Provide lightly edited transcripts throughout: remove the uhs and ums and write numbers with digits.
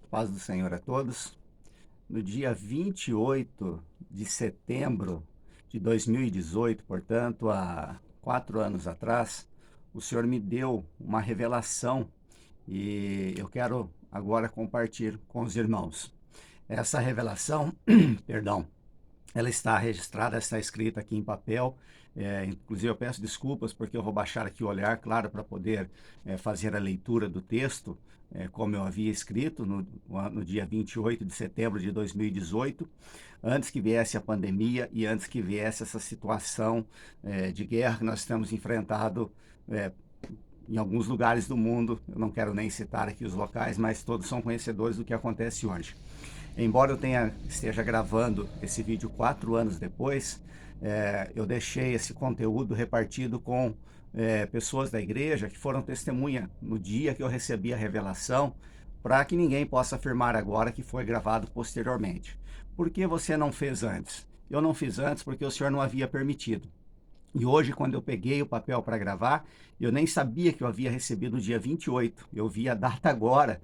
Paz do Senhor a todos. No dia 28 de setembro de 2018, portanto, há 4 anos atrás, o Senhor me deu uma revelação e eu quero agora compartilhar com os irmãos. Essa revelação, perdão, ela está registrada, está escrita aqui em papel. Inclusive eu peço desculpas porque eu vou baixar aqui o olhar, claro, para poder fazer a leitura do texto, como eu havia escrito no dia 28 de setembro de 2018, antes que viesse a pandemia e antes que viesse essa situação de guerra que nós temos enfrentado em alguns lugares do mundo. Eu não quero nem citar aqui os locais, mas todos são conhecedores do que acontece hoje. Embora eu esteja gravando esse vídeo 4 anos depois, eu deixei esse conteúdo repartido com pessoas da igreja que foram testemunha no dia que eu recebi a revelação, para que ninguém possa afirmar agora que foi gravado posteriormente. Por que você não fez antes? Eu não fiz antes porque o Senhor não havia permitido. E hoje, quando eu peguei o papel para gravar, eu nem sabia que eu havia recebido no dia 28. Eu vi a data agora,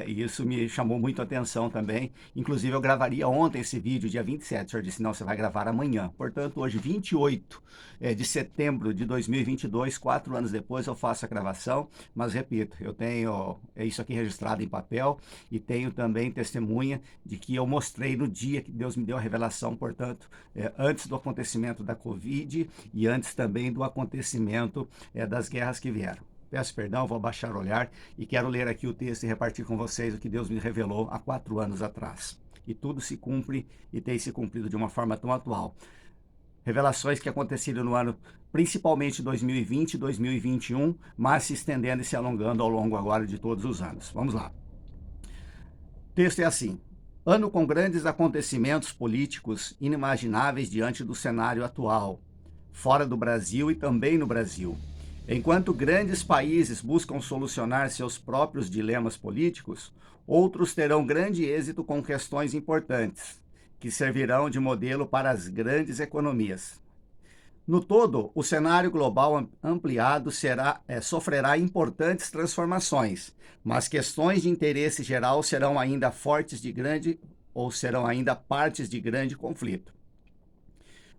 e isso me chamou muito a atenção também. Inclusive, eu gravaria ontem esse vídeo, dia 27. O senhor disse, não, você vai gravar amanhã. Portanto, hoje, 28 de setembro de 2022, 4 anos depois, eu faço a gravação. Mas, repito, eu tenho isso aqui registrado em papel e tenho também testemunha de que eu mostrei no dia que Deus me deu a revelação, portanto, antes do acontecimento da Covid e antes também do acontecimento das guerras que vieram. Peço perdão, vou abaixar o olhar e quero ler aqui o texto e repartir com vocês o que Deus me revelou há 4 anos atrás. E tudo se cumpre e tem se cumprido de uma forma tão atual. Revelações que aconteceram no ano, principalmente 2020 e 2021, mas se estendendo e se alongando ao longo agora de todos os anos. Vamos lá. O texto é assim: ano com grandes acontecimentos políticos inimagináveis diante do cenário atual, fora do Brasil e também no Brasil. Enquanto grandes países buscam solucionar seus próprios dilemas políticos, outros terão grande êxito com questões importantes, que servirão de modelo para as grandes economias. No todo, o cenário global ampliado sofrerá importantes transformações, mas questões de interesse geral serão ainda serão ainda partes de grande conflito.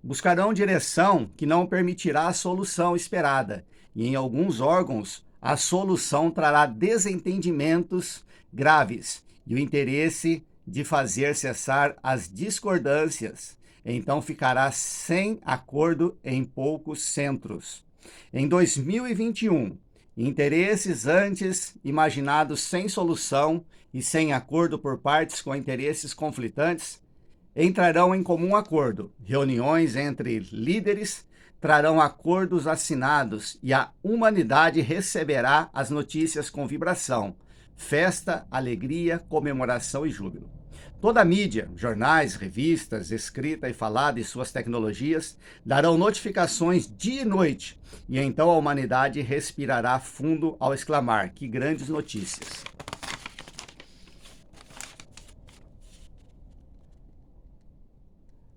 Buscarão direção que não permitirá a solução esperada, e em alguns órgãos a solução trará desentendimentos graves e o interesse de fazer cessar as discordâncias. Então ficará sem acordo em poucos centros. Em 2021, interesses antes imaginados sem solução e sem acordo por partes com interesses conflitantes entrarão em comum acordo. Reuniões entre líderes trarão acordos assinados e a humanidade receberá as notícias com vibração, festa, alegria, comemoração e júbilo. Toda a mídia, jornais, revistas, escrita e falada e suas tecnologias darão notificações dia e noite, e então a humanidade respirará fundo ao exclamar: que grandes notícias!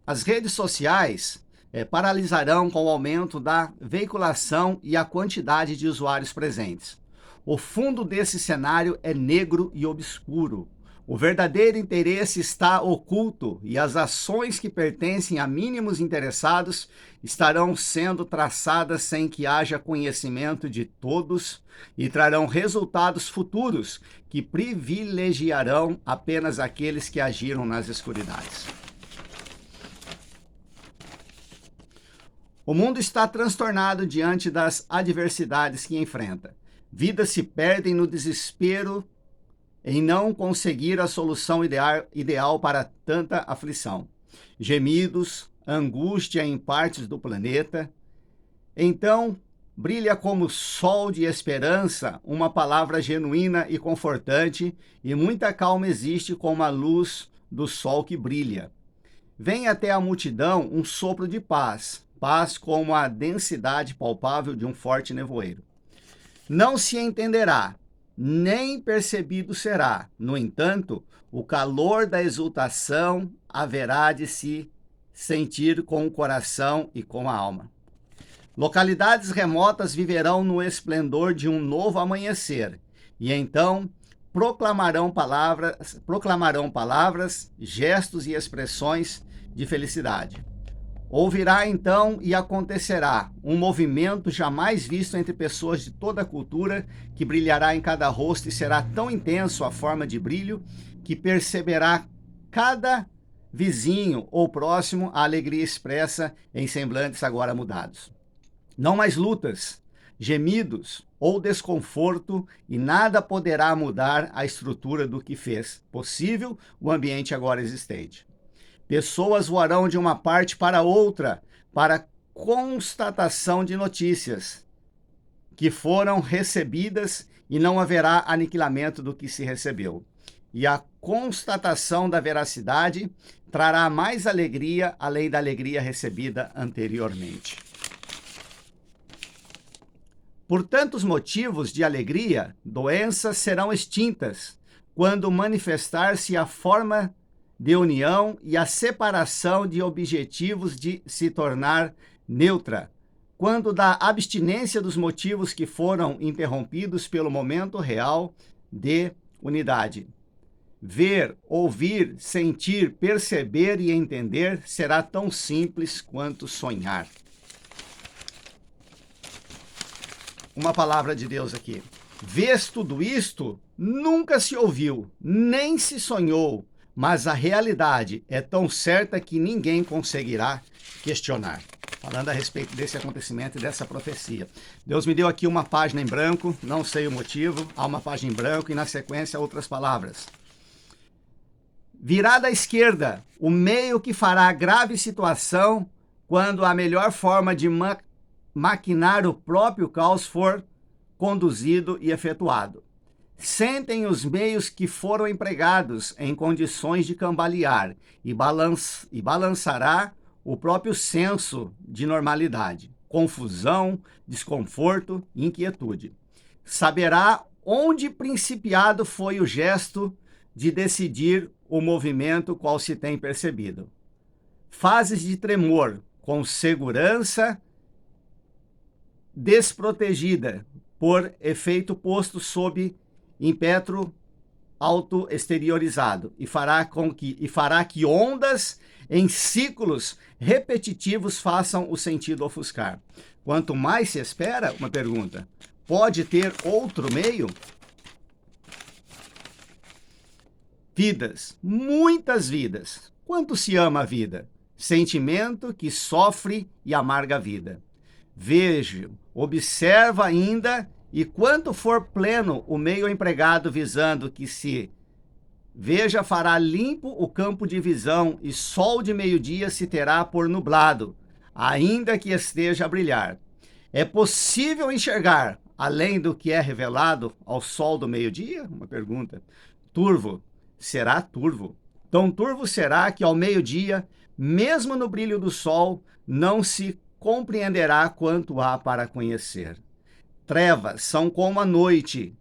As redes sociais paralisarão com o aumento da veiculação e a quantidade de usuários presentes. O fundo desse cenário é negro e obscuro. O verdadeiro interesse está oculto e as ações que pertencem a mínimos interessados estarão sendo traçadas sem que haja conhecimento de todos e trarão resultados futuros que privilegiarão apenas aqueles que agiram nas escuridades. O mundo está transtornado diante das adversidades que enfrenta. Vidas se perdem no desespero em não conseguir a solução ideal para tanta aflição. Gemidos, angústia em partes do planeta. Então, brilha como sol de esperança uma palavra genuína e confortante, e muita calma existe como a luz do sol que brilha. Vem até a multidão um sopro de paz, paz como a densidade palpável de um forte nevoeiro. Não se entenderá, nem percebido será. No entanto, o calor da exultação haverá de se sentir com o coração e com a alma. Localidades remotas viverão no esplendor de um novo amanhecer, e então proclamarão palavras, gestos e expressões de felicidade. Ouvirá então e acontecerá um movimento jamais visto entre pessoas de toda a cultura, que brilhará em cada rosto e será tão intenso a forma de brilho que perceberá cada vizinho ou próximo a alegria expressa em semblantes agora mudados. Não mais lutas, gemidos ou desconforto, e nada poderá mudar a estrutura do que fez possível o ambiente agora existente. Pessoas voarão de uma parte para outra para constatação de notícias que foram recebidas, e não haverá aniquilamento do que se recebeu. E a constatação da veracidade trará mais alegria, além da alegria recebida anteriormente. Por tantos motivos de alegria, doenças serão extintas quando manifestar-se a forma de união e a separação de objetivos de se tornar neutra, quando da abstinência dos motivos que foram interrompidos pelo momento real de unidade. Ver, ouvir, sentir, perceber e entender será tão simples quanto sonhar. Uma palavra de Deus aqui. Vês tudo isto? Nunca se ouviu, nem se sonhou, mas a realidade é tão certa que ninguém conseguirá questionar. Falando a respeito desse acontecimento e dessa profecia. Deus me deu aqui uma página em branco, não sei o motivo, há uma página em branco e na sequência outras palavras. Virada à esquerda, o meio que fará grave situação quando a melhor forma de maquinar o próprio caos for conduzido e efetuado. Sentem os meios que foram empregados em condições de cambalear e balançará o próprio senso de normalidade, confusão, desconforto e inquietude. Saberá onde principiado foi o gesto de decidir o movimento qual se tem percebido. Fases de tremor, com segurança desprotegida, por efeito posto sob impétro auto-exteriorizado, e fará que ondas em ciclos repetitivos façam o sentido ofuscar. Quanto mais se espera, uma pergunta, pode ter outro meio? Vidas, muitas vidas. Quanto se ama a vida? Sentimento que sofre e amarga a vida. Veja, observa ainda, e quanto for pleno o meio empregado visando que se veja, fará limpo o campo de visão, e sol de meio-dia se terá por nublado, ainda que esteja a brilhar. É possível enxergar além do que é revelado ao sol do meio-dia? Uma pergunta. Turvo, será turvo. Tão turvo será que ao meio-dia, mesmo no brilho do sol, não se compreenderá quanto há para conhecer. Trevas são como a noite,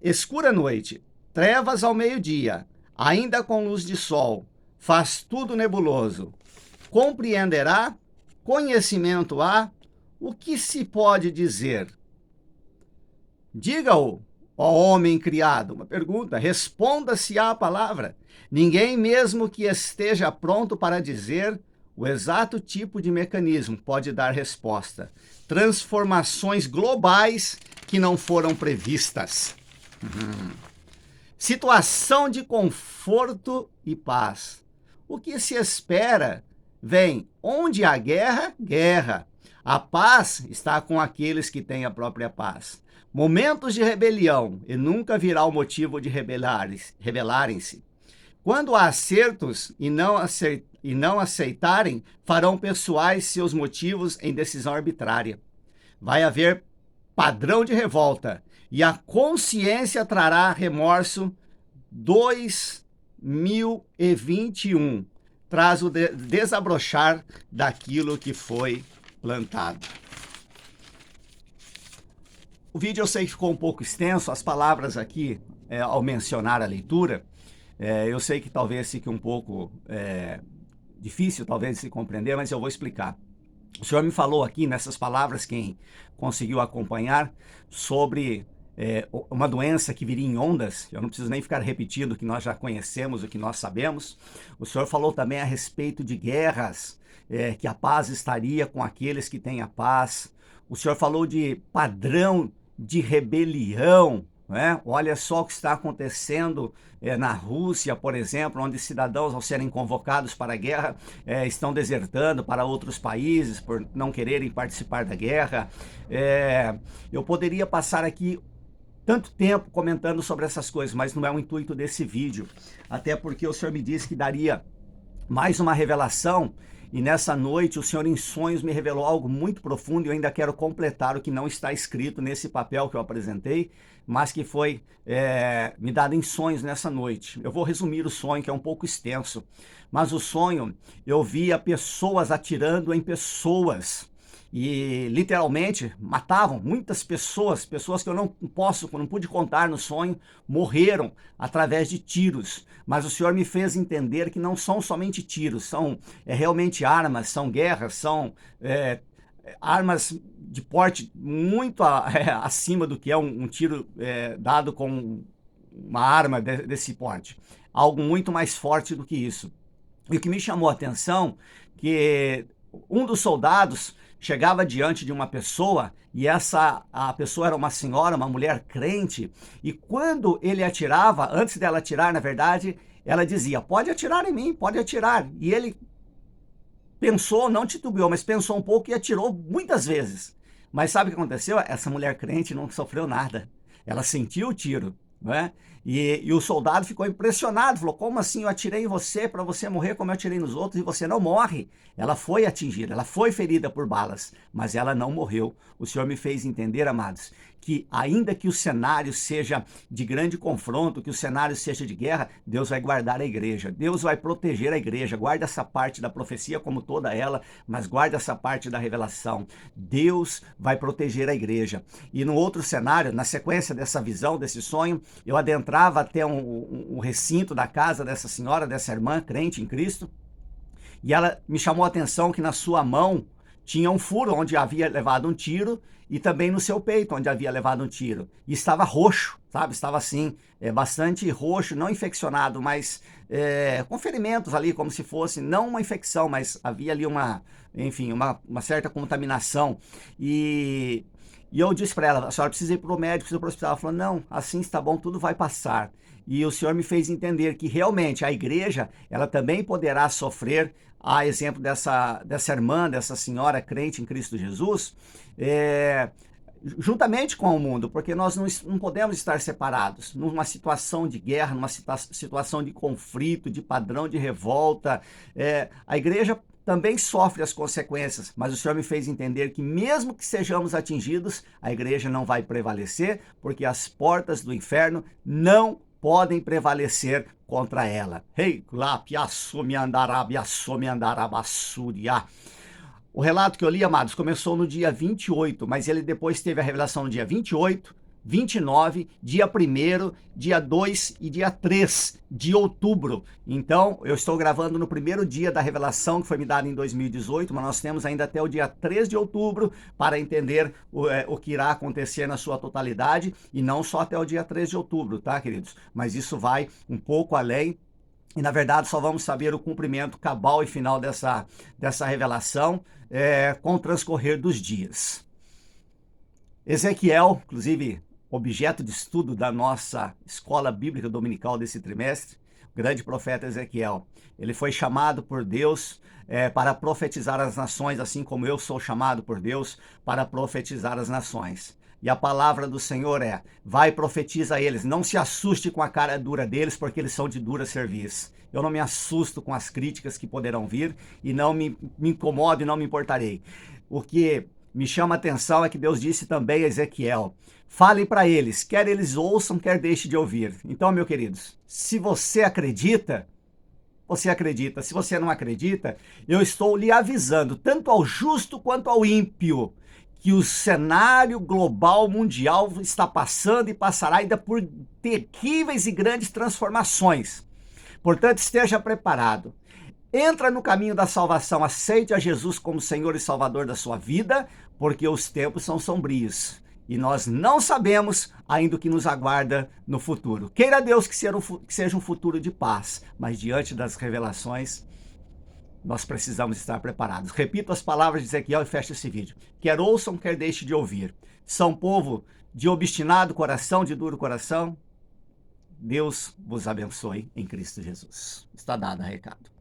escura noite, trevas ao meio-dia, ainda com luz de sol, faz tudo nebuloso. Compreenderá? Conhecimento há? O que se pode dizer? Diga-o, ó homem criado. Uma pergunta, responda-se à palavra. Ninguém mesmo que esteja pronto para dizer o exato tipo de mecanismo pode dar resposta. Transformações globais que não foram previstas. Situação de conforto e paz. O que se espera vem. Onde há guerra, guerra. A paz está com aqueles que têm a própria paz. Momentos de rebelião, e nunca virá o motivo de rebelarem-se. Quando há acertos e não aceitarem, farão pessoais seus motivos em decisão arbitrária. Vai haver padrão de revolta, e a consciência trará remorso. 2021 traz o desabrochar daquilo que foi plantado. O vídeo eu sei que ficou um pouco extenso, as palavras aqui, ao mencionar a leitura, eu sei que talvez fique um pouco difícil talvez de se compreender, mas eu vou explicar. O Senhor me falou aqui nessas palavras, quem conseguiu acompanhar, sobre uma doença que viria em ondas. Eu não preciso nem ficar repetindo o que nós já conhecemos, o que nós sabemos. O Senhor falou também a respeito de guerras, que a paz estaria com aqueles que têm a paz. O Senhor falou de padrão de rebelião, né? Olha só o que está acontecendo na Rússia, por exemplo, onde cidadãos, ao serem convocados para a guerra, estão desertando para outros países por não quererem participar da guerra. Eu poderia passar aqui tanto tempo comentando sobre essas coisas, mas não é o intuito desse vídeo, até porque o Senhor me disse que daria mais uma revelação, e nessa noite o Senhor em sonhos me revelou algo muito profundo, e eu ainda quero completar o que não está escrito nesse papel que eu apresentei, mas que foi me dado em sonhos nessa noite. Eu vou resumir o sonho, que é um pouco extenso, mas o sonho, eu via pessoas atirando em pessoas, e literalmente matavam muitas pessoas que eu não pude contar no sonho, morreram através de tiros. Mas o Senhor me fez entender que não são somente tiros, são realmente armas, são guerras, são armas de porte muito acima do que é um tiro dado com uma arma desse porte. Algo muito mais forte do que isso. E o que me chamou a atenção, que um dos soldados chegava diante de uma pessoa, e a pessoa era uma senhora, uma mulher crente, e quando ele atirava, antes dela atirar, na verdade, ela dizia: pode atirar em mim, pode atirar. E ele pensou, não titubeou, mas pensou um pouco e atirou muitas vezes. Mas sabe o que aconteceu? Essa mulher crente não sofreu nada. Ela sentiu o tiro, não é? E o soldado ficou impressionado, falou: como assim eu atirei em você para você morrer como eu atirei nos outros e você não morre? Ela foi atingida, ela foi ferida por balas, mas ela não morreu. O Senhor me fez entender, amados, que ainda que o cenário seja de grande confronto, que o cenário seja de guerra, Deus vai guardar a igreja, Deus vai proteger a igreja. Guarda essa parte da profecia como toda ela, mas guarda essa parte da revelação. Deus vai proteger a igreja. E no outro cenário, na sequência dessa visão, desse sonho, eu adentrava até um recinto da casa dessa senhora, dessa irmã crente em Cristo, e ela me chamou a atenção que na sua mão tinha um furo onde havia levado um tiro, e também no seu peito onde havia levado um tiro, e estava roxo, sabe? Estava assim, bastante roxo, não infeccionado, mas com ferimentos ali, como se fosse, não uma infecção, mas havia ali uma certa contaminação. E eu disse para ela: a senhora precisa ir para o médico, precisa ir para o hospital. Ela falou: não, assim está bom, tudo vai passar. E o Senhor me fez entender que realmente a igreja, ela também poderá sofrer, a exemplo dessa irmã, dessa senhora crente em Cristo Jesus, juntamente com o mundo, porque nós não podemos estar separados. Numa situação de guerra, numa situação de conflito, de padrão de revolta, a igreja também sofre as consequências, mas o Senhor me fez entender que mesmo que sejamos atingidos, a igreja não vai prevalecer, porque as portas do inferno não podem prevalecer contra ela. O relato que eu li, amados, começou no dia 28, mas ele depois teve a revelação no dia 28, 29, dia 1º, dia 2 e dia 3 de outubro. Então, eu estou gravando no primeiro dia da revelação que foi me dada em 2018, mas nós temos ainda até o dia 3 de outubro para entender o que irá acontecer na sua totalidade, e não só até o dia 3 de outubro, tá, queridos? Mas isso vai um pouco além. E, na verdade, só vamos saber o cumprimento cabal e final dessa revelação com o transcorrer dos dias. Ezequiel, inclusive objeto de estudo da nossa escola bíblica dominical desse trimestre, o grande profeta Ezequiel, ele foi chamado por Deus para profetizar as nações, assim como eu sou chamado por Deus para profetizar as nações. E a palavra do Senhor vai, profetiza a eles. Não se assuste com a cara dura deles, porque eles são de dura cerviz. Eu não me assusto com as críticas que poderão vir, e não me incomodo e não me importarei. O que me chama a atenção é que Deus disse também a Ezequiel: fale para eles, quer eles ouçam, quer deixe de ouvir. Então, meus queridos, se você acredita, você acredita. Se você não acredita, eu estou lhe avisando, tanto ao justo quanto ao ímpio, que o cenário global mundial está passando e passará ainda por terríveis e grandes transformações. Portanto, esteja preparado. Entra no caminho da salvação, aceite a Jesus como Senhor e Salvador da sua vida, porque os tempos são sombrios. E nós não sabemos ainda o que nos aguarda no futuro. Queira Deus que seja um futuro de paz, mas diante das revelações, nós precisamos estar preparados. Repito as palavras de Ezequiel e fecho esse vídeo. Quer ouçam, quer deixe de ouvir. São povo de obstinado coração, de duro coração. Deus vos abençoe em Cristo Jesus. Está dado o recado.